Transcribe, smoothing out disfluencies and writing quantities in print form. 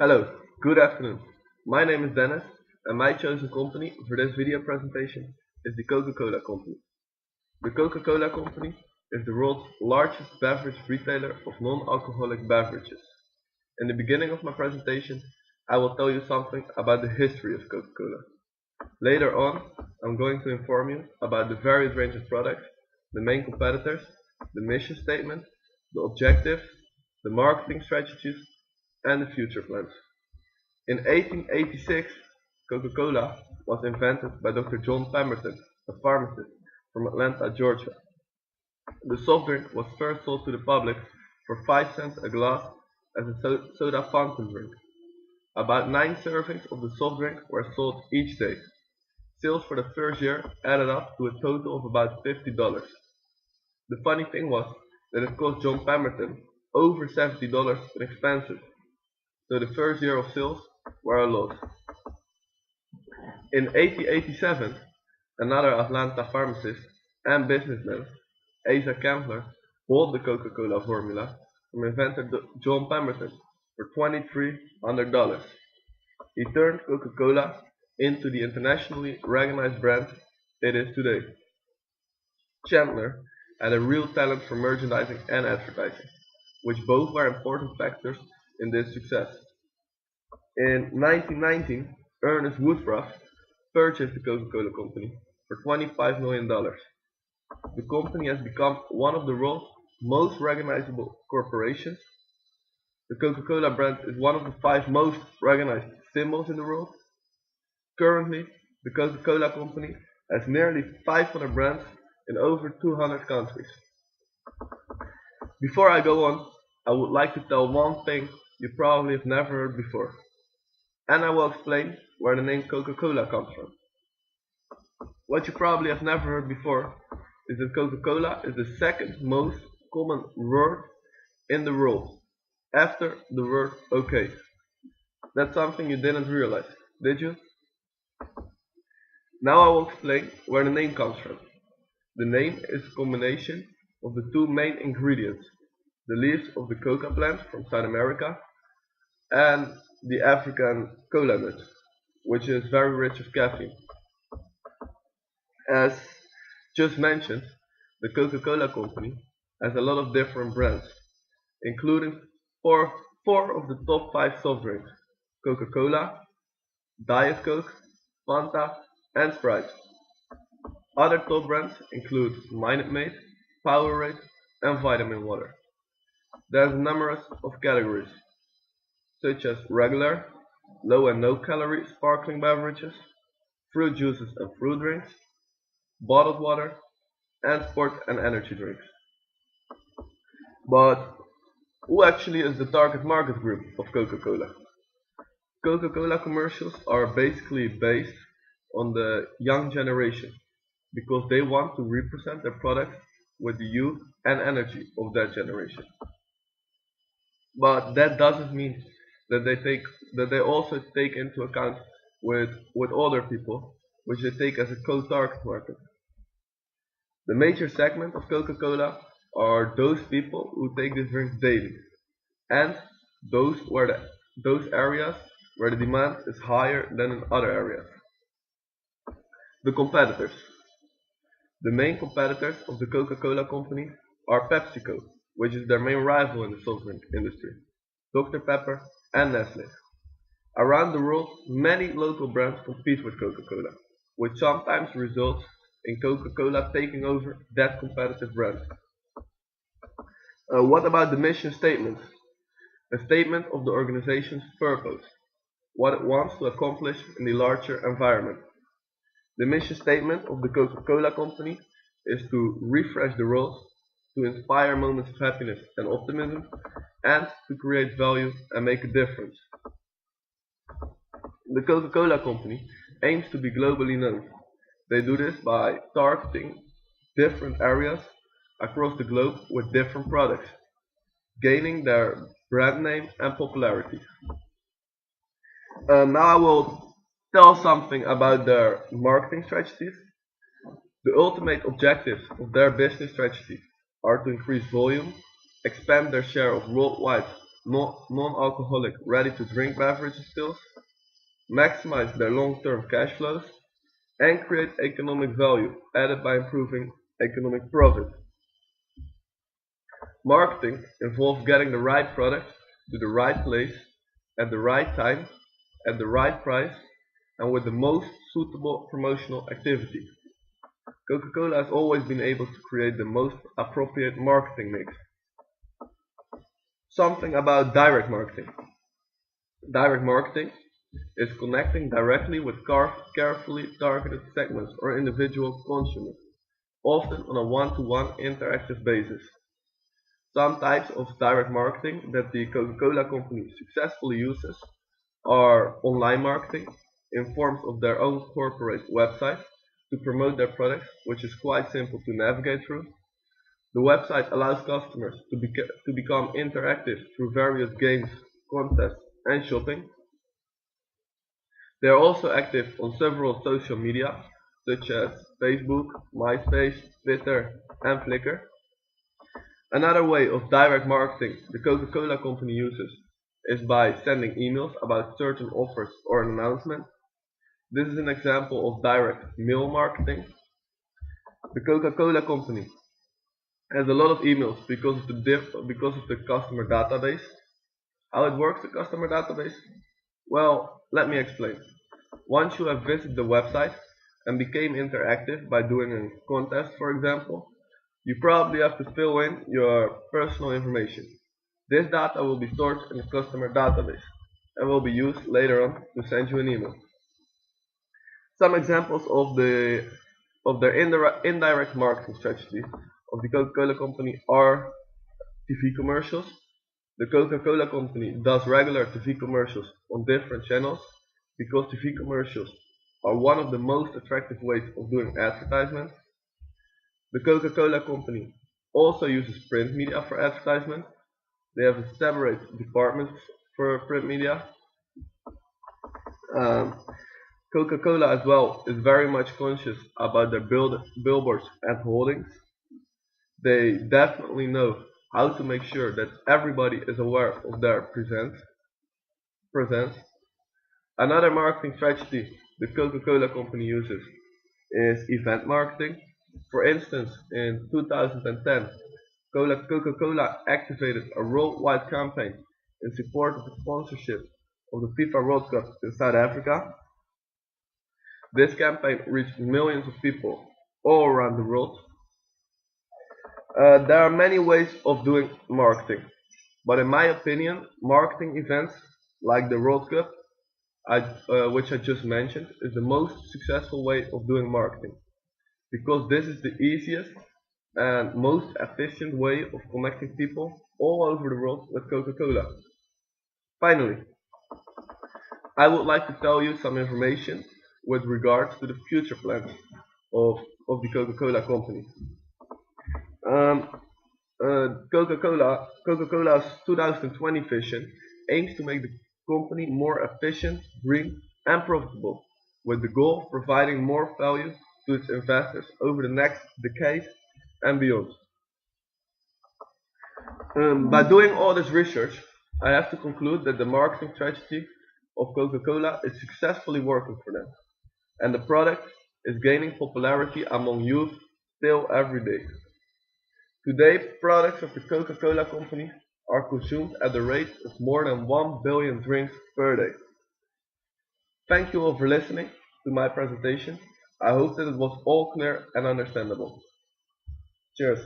Hello, good afternoon. My name is Dennis, and my chosen company for this video presentation is the Coca-Cola Company. The Coca-Cola Company is the world's largest beverage retailer of non-alcoholic beverages. In the beginning of my presentation, I will tell you something about the history of Coca-Cola. Later on, I'm going to inform you about the various range of products, the main competitors, the mission statement, the objectives, the marketing strategies, and the future plans. In 1886, Coca-Cola was invented by Dr. John Pemberton, a pharmacist from Atlanta, Georgia. The soft drink was first sold to the public for 5 cents a glass as a soda fountain drink. About 9 servings of the soft drink were sold each day. Sales for the first year added up to a total of about $50. The funny thing was that it cost John Pemberton over $70 in expenses, so the first year of sales were a loss. In 1887, another Atlanta pharmacist and businessman, Asa Candler, bought the Coca-Cola formula from inventor John Pemberton for $2,300. He turned Coca-Cola into the internationally recognized brand it is today. Chandler had a real talent for merchandising and advertising, which both were important factors in this success. In 1919, Ernest Woodruff purchased the Coca-Cola Company for $25 million. The company has become one of the world's most recognizable corporations. The Coca-Cola brand is one of the 5 most recognized symbols in the world. Currently, the Coca-Cola Company has nearly 500 brands in over 200 countries. Before I go on, I would like to tell one thing you probably have never heard before, and I will explain where the name Coca-Cola comes from. What you probably have never heard before is that Coca-Cola is the second most common word in the world, after the word OK. That's something you didn't realize, did you? Now I will explain where the name comes from. The name is a combination of the 2 main ingredients, the leaves of the coca plant from South America and the African cola nut, which is very rich of caffeine. As just mentioned, the Coca-Cola Company has a lot of different brands, including four of the top 5 soft drinks: Coca-Cola, Diet Coke, Fanta, and Sprite. Other top brands include Minute Maid, Powerade, and Vitamin Water. There's numerous of categories, such as regular, low and no calorie sparkling beverages, fruit juices and fruit drinks, bottled water, and sport and energy drinks. But who actually is the target market group of Coca-Cola? Coca-Cola commercials are basically based on the young generation, because they want to represent their products with the youth and energy of that generation. But that doesn't mean that they also take into account with older people, which they take as a co-target market. The major segment of Coca-Cola are those people who take this drink daily, and those areas where the demand is higher than in other areas. The competitors. The main competitors of the Coca-Cola Company are PepsiCo, which is their main rival in the soft drink industry, Dr. Pepper, and Nestle. Around the world, many local brands compete with Coca-Cola, which sometimes results in Coca-Cola taking over that competitive brand. What about the mission statement? A statement of the organization's purpose, what it wants to accomplish in the larger environment. The mission statement of the Coca-Cola Company is to refresh the world, to inspire moments of happiness and optimism, and to create value and make a difference. The Coca-Cola Company aims to be globally known. They do this by targeting different areas across the globe with different products, gaining their brand name and popularity. Now I will tell something about their marketing strategies. The ultimate objectives of their business strategy are to increase volume, expand their share of worldwide non-alcoholic ready-to-drink beverages sales, maximize their long-term cash flows, and create economic value added by improving economic profit. Marketing involves getting the right product to the right place at the right time, at the right price, and with the most suitable promotional activity. Coca-Cola has always been able to create the most appropriate marketing mix. Something about direct marketing. Direct marketing is connecting directly with carefully targeted segments or individual consumers, often on a one-to-one interactive basis. Some types of direct marketing that the Coca-Cola company successfully uses are online marketing in forms of their own corporate website to promote their products, which is quite simple to navigate through. The website allows customers to become interactive through various games, contests, and shopping. They are also active on several social media, such as Facebook, MySpace, Twitter, and Flickr. Another way of direct marketing the Coca-Cola company uses is by sending emails about certain offers or an announcement. This is an example of direct mail marketing. The Coca-Cola company has a lot of emails because of the customer database. How it works, the customer database? Well, let me explain. Once you have visited the website and became interactive by doing a contest, for example, you probably have to fill in your personal information. This data will be stored in the customer database and will be used later on to send you an email. Some examples of their indirect marketing strategy of the Coca-Cola company are TV commercials. The Coca-Cola company does regular TV commercials on different channels because TV commercials are one of the most attractive ways of doing advertisement. The Coca-Cola company also uses print media for advertisement. They have a separate department for print media. Coca-Cola as well is very much conscious about their billboards and holdings. They definitely know how to make sure that everybody is aware of their presence. Another marketing strategy the Coca-Cola company uses is event marketing. For instance, in 2010, Coca-Cola activated a worldwide campaign in support of the sponsorship of the FIFA World Cup in South Africa. This campaign reached millions of people all around the world. There are many ways of doing marketing, but in my opinion, marketing events like the World Cup, which I just mentioned, is the most successful way of doing marketing, because this is the easiest and most efficient way of connecting people all over the world with Coca-Cola. Finally, I would like to tell you some information with regards to the future plans of the Coca-Cola company. Coca-Cola's 2020 vision aims to make the company more efficient, green, and profitable, with the goal of providing more value to its investors over the next decade and beyond. By doing all this research, I have to conclude that the marketing strategy of Coca-Cola is successfully working for them, and the product is gaining popularity among youth still every day. Today, products of the Coca-Cola company are consumed at the rate of more than 1 billion drinks per day. Thank you all for listening to my presentation. I hope that it was all clear and understandable. Cheers.